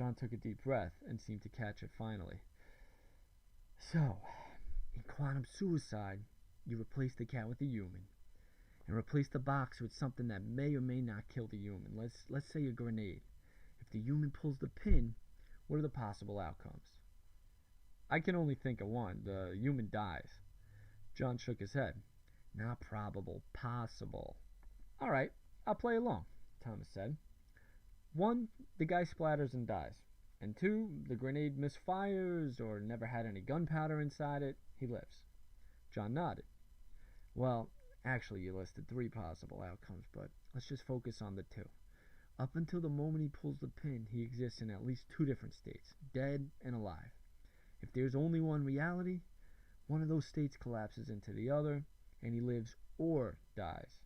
John took a deep breath and seemed to catch it finally. So, in quantum suicide, you replace the cat with a human, and replace the box with something that may or may not kill the human. Let's say a grenade. If the human pulls the pin, what are the possible outcomes? I can only think of one. The human dies. John shook his head. Not probable, possible. All right, I'll play along, Thomas said. 1, the guy splatters and dies. And 2, the grenade misfires or never had any gunpowder inside it. He lives. John nodded. Well, actually, you listed 3 possible outcomes, but let's just focus on the 2. Up until the moment he pulls the pin, he exists in at least 2 different states, dead and alive. If there's only one reality, one of those states collapses into the other, and he lives or dies.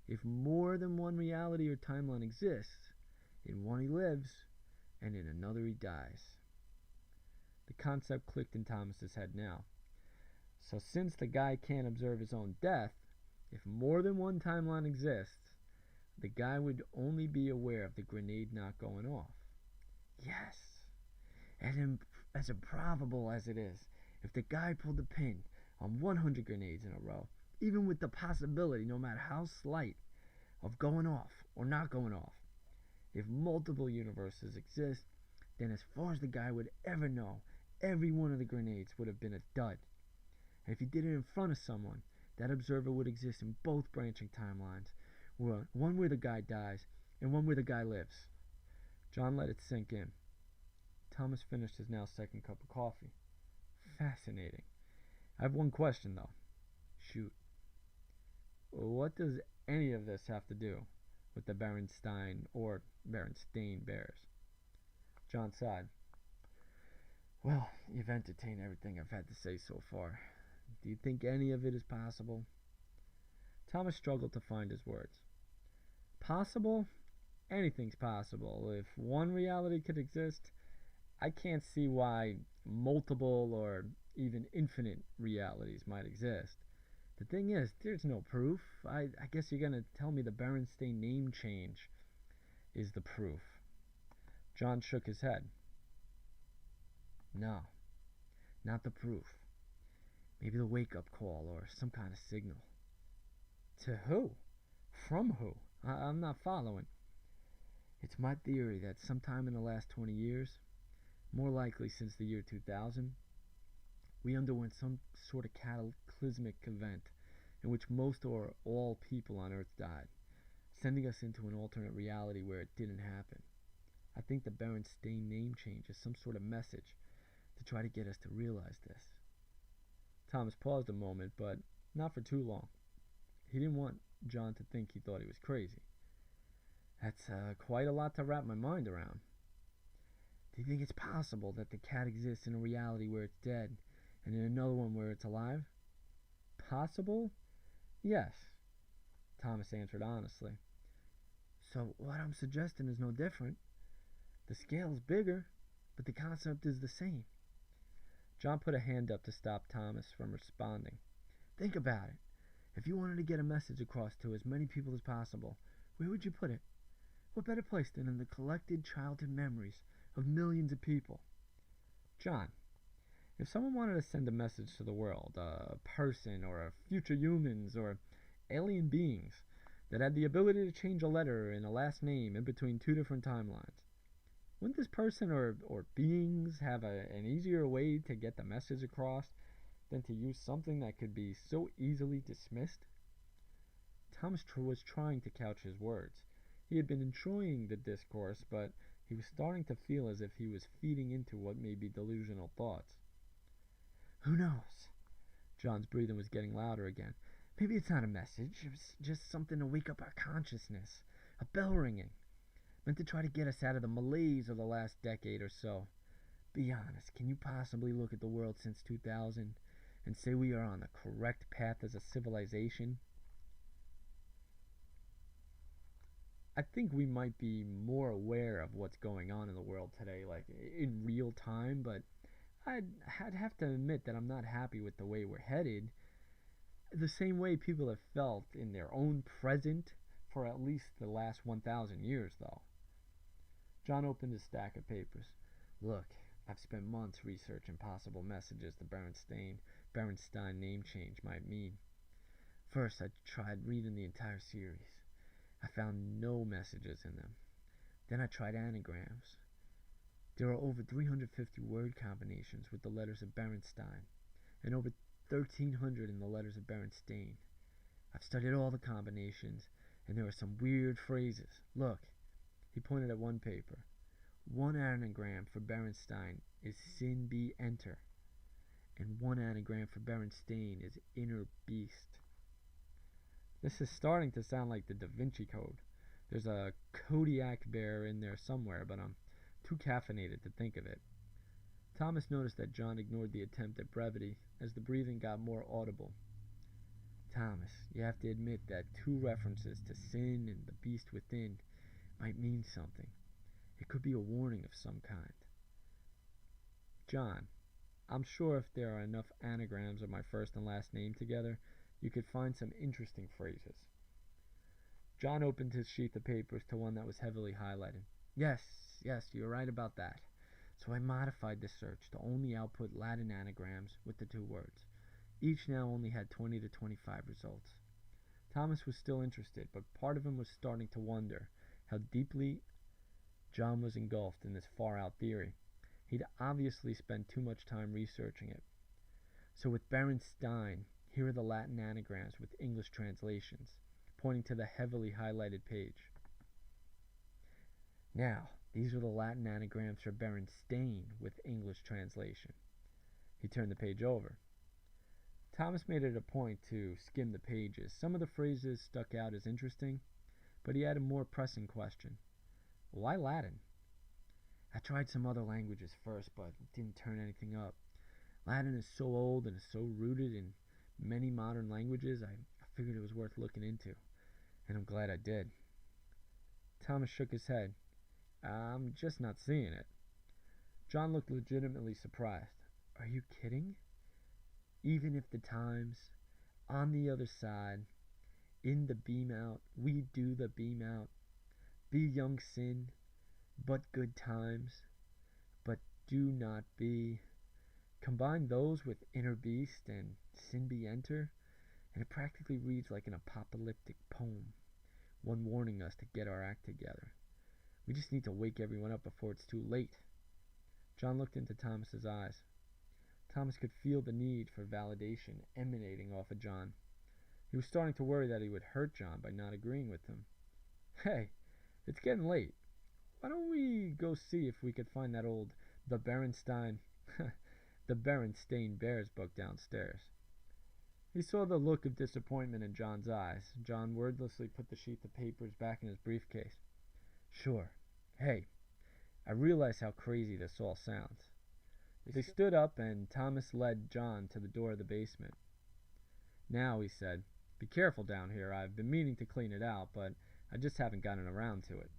If more than one reality or timeline exists, in one he lives, and in another he dies. The concept clicked in Thomas's head now. So since the guy can't observe his own death, if more than one timeline exists, the guy would only be aware of the grenade not going off. Yes. And as improbable as it is, if the guy pulled the pin on 100 grenades in a row, even with the possibility, no matter how slight, of going off or not going off, if multiple universes exist, then as far as the guy would ever know, every one of the grenades would have been a dud. And if he did it in front of someone, that observer would exist in both branching timelines, one where the guy dies and one where the guy lives. John let it sink in. Thomas finished his now second cup of coffee. Fascinating. I have one question, though. Shoot. What does any of this have to do with the BerenstEin or BerenstEin bears? John sighed. Well, you've entertained everything I've had to say so far. Do you think any of it is possible? Thomas struggled to find his words. Possible? Anything's possible. If one reality could exist, I can't see why multiple or even infinite realities might exist. The thing is, there's no proof. I guess you're going to tell me the BerenstEin name change is the proof. John shook his head. No, not the proof. Maybe the wake-up call or some kind of signal. To who? From who? I'm not following. It's my theory that sometime in the last 20 years, more likely since the year 2000, we underwent some sort of cataclysmic event in which most or all people on Earth died, sending us into an alternate reality where it didn't happen. I think the BerenstEin name change is some sort of message to try to get us to realize this. Thomas paused a moment, but not for too long. He didn't want John to think he thought he was crazy. That's quite a lot to wrap my mind around. Do you think it's possible that the cat exists in a reality where it's dead and in another one where it's alive? Possible? Yes, Thomas answered honestly. So what I'm suggesting is no different. The scale's bigger, but the concept is the same. John put a hand up to stop Thomas from responding. Think about it. If you wanted to get a message across to as many people as possible, where would you put it? What better place than in the collected childhood memories of millions of people? John, if someone wanted to send a message to the world, a person or a future humans or alien beings that had the ability to change a letter and a last name in between 2 different timelines, wouldn't this person or beings have an easier way to get the message across than to use something that could be so easily dismissed? Thomas was trying to couch his words. He had been enjoying the discourse, but he was starting to feel as if he was feeding into what may be delusional thoughts. Who knows? John's breathing was getting louder again. Maybe it's not a message. It was just something to wake up our consciousness. A bell ringing. Meant to try to get us out of the malaise of the last decade or so. Be honest, can you possibly look at the world since 2000 and say we are on the correct path as a civilization? I think we might be more aware of what's going on in the world today, like in real time, but I'd have to admit that I'm not happy with the way we're headed. The same way people have felt in their own present for at least the last 1,000 years, though. John opened his stack of papers. Look, I've spent months researching possible messages the BerenstEin name change might mean. First, I tried reading the entire series. I found no messages in them. Then I tried anagrams. There are over 350 word combinations with the letters of BerenstEin, and over 1,300 in the letters of BerenstEin. I've studied all the combinations, and there are some weird phrases. Look, he pointed at one paper. One anagram for BerenstEin is sin be enter, and one anagram for BerenstEin is inner beast. This is starting to sound like the Da Vinci Code. There's a Kodiak bear in there somewhere, but I'm too caffeinated to think of it. Thomas noticed that John ignored the attempt at brevity as the breathing got more audible. Thomas, you have to admit that two references to sin and the beast within might mean something. It could be a warning of some kind. John, I'm sure if there are enough anagrams of my first and last name together, you could find some interesting phrases. John opened his sheath of papers to one that was heavily highlighted. Yes, you're right about that. So I modified the search to only output Latin anagrams with the two words. Each now only had 20 to 25 results. Thomas was still interested, but part of him was starting to wonder how deeply John was engulfed in this far-out theory. He'd obviously spent too much time researching it. So with BerenstEin, here are the Latin anagrams with English translations, pointing to the heavily highlighted page. Now, these are the Latin anagrams for BerenstEin with English translation. He turned the page over. Thomas made it a point to skim the pages. Some of the phrases stuck out as interesting, but he had a more pressing question. Why Latin? I tried some other languages first, but didn't turn anything up. Latin is so old and is so rooted in many modern languages, I figured it was worth looking into, and I'm glad I did. Thomas shook his head. I'm just not seeing it. John looked legitimately surprised. Are you kidding? Even if the Times, on the other side, in the beam out, we do the beam out, be young sin, but good times, but do not be. Combine those with inner beast and sin be enter, and it practically reads like an apocalyptic poem, one warning us to get our act together. We just need to wake everyone up before it's too late. John looked into Thomas's eyes. Thomas could feel the need for validation emanating off of John. He was starting to worry that he would hurt John by not agreeing with him. Hey, it's getting late. Why don't we go see if we could find that old the BerenstEin Bears book downstairs? He saw the look of disappointment in John's eyes. John wordlessly put the sheath of papers back in his briefcase. Sure. Hey, I realize how crazy this all sounds. They stood up, and Thomas led John to the door of the basement. Now, he said, be careful down here. I've been meaning to clean it out, but I just haven't gotten around to it.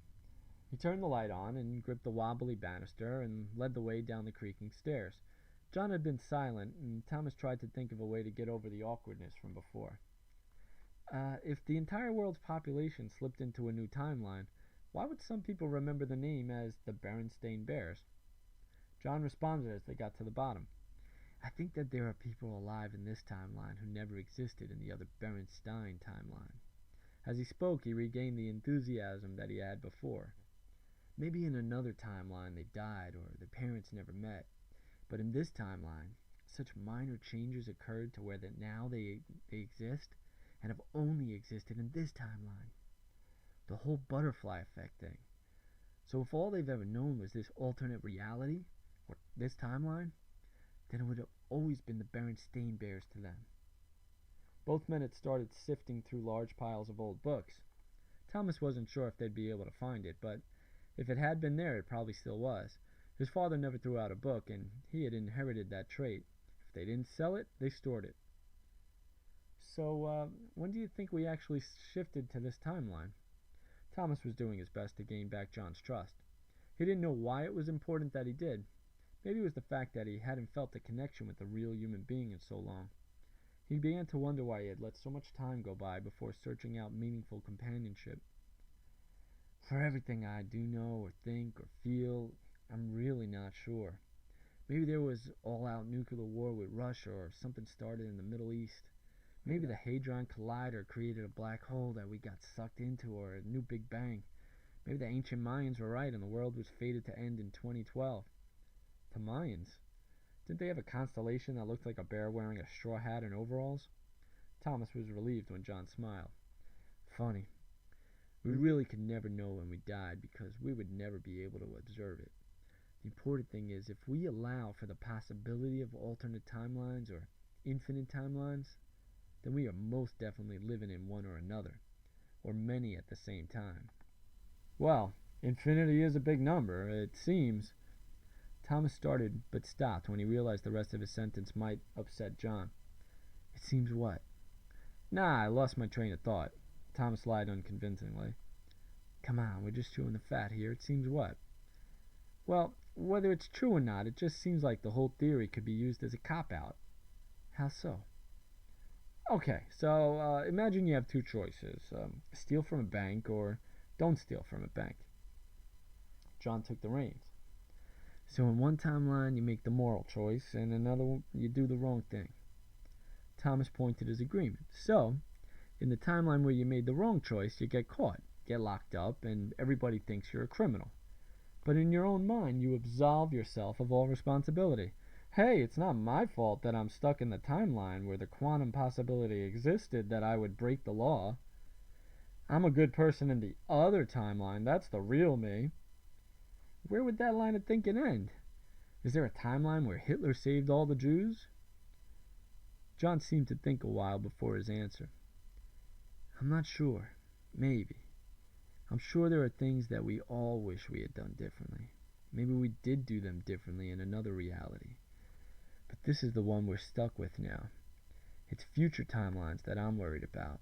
He turned the light on and gripped the wobbly banister and led the way down the creaking stairs. John had been silent, and Thomas tried to think of a way to get over the awkwardness from before. If the entire world's population slipped into a new timeline, why would some people remember the name as the BerenstEin Bears? John responded as they got to the bottom. I think that there are people alive in this timeline who never existed in the other BerenstEin timeline. As he spoke, he regained the enthusiasm that he had before. Maybe in another timeline they died or their parents never met. But in this timeline, such minor changes occurred to where that now they exist and have only existed in this timeline. The whole butterfly effect thing. So if all they've ever known was this alternate reality, or this timeline, then it would have always been the BerenstEin Bears to them. Both men had started sifting through large piles of old books. Thomas wasn't sure if they'd be able to find it, but if it had been there, it probably still was. His father never threw out a book, and he had inherited that trait. If they didn't sell it, they stored it. So, when do you think we actually shifted to this timeline? Thomas was doing his best to gain back John's trust. He didn't know why it was important that he did. Maybe it was the fact that he hadn't felt a connection with a real human being in so long. He began to wonder why he had let so much time go by before searching out meaningful companionship. For everything I do know or think or feel, I'm really not sure. Maybe there was all-out nuclear war with Russia or something started in the Middle East. Maybe the Hadron Collider created a black hole that we got sucked into, or a new Big Bang. Maybe the ancient Mayans were right and the world was fated to end in 2012. The Mayans? Didn't they have a constellation that looked like a bear wearing a straw hat and overalls? Thomas was relieved when John smiled. Funny. We really could never know when we died because we would never be able to observe it. The important thing is, if we allow for the possibility of alternate timelines or infinite timelines, then we are most definitely living in one or another, or many at the same time. Well, infinity is a big number, it seems. Thomas started but stopped when he realized the rest of his sentence might upset John. It seems what? Nah, I lost my train of thought. Thomas lied unconvincingly. Come on, we're just chewing the fat here. It seems what? Well, whether it's true or not, it just seems like the whole theory could be used as a cop-out. How so? Okay, so imagine you have two choices. Steal from a bank or don't steal from a bank. John took the reins. So in one timeline you make the moral choice, and in another you do the wrong thing. Thomas pointed his agreement. So, in the timeline where you made the wrong choice, you get caught, get locked up, and everybody thinks you're a criminal. But in your own mind, you absolve yourself of all responsibility. Hey, it's not my fault that I'm stuck in the timeline where the quantum possibility existed that I would break the law. I'm a good person in the other timeline. That's the real me. Where would that line of thinking end? Is there a timeline where Hitler saved all the Jews? John seemed to think a while before his answer. I'm not sure. Maybe. I'm sure there are things that we all wish we had done differently. Maybe we did do them differently in another reality. But this is the one we're stuck with now. It's future timelines that I'm worried about.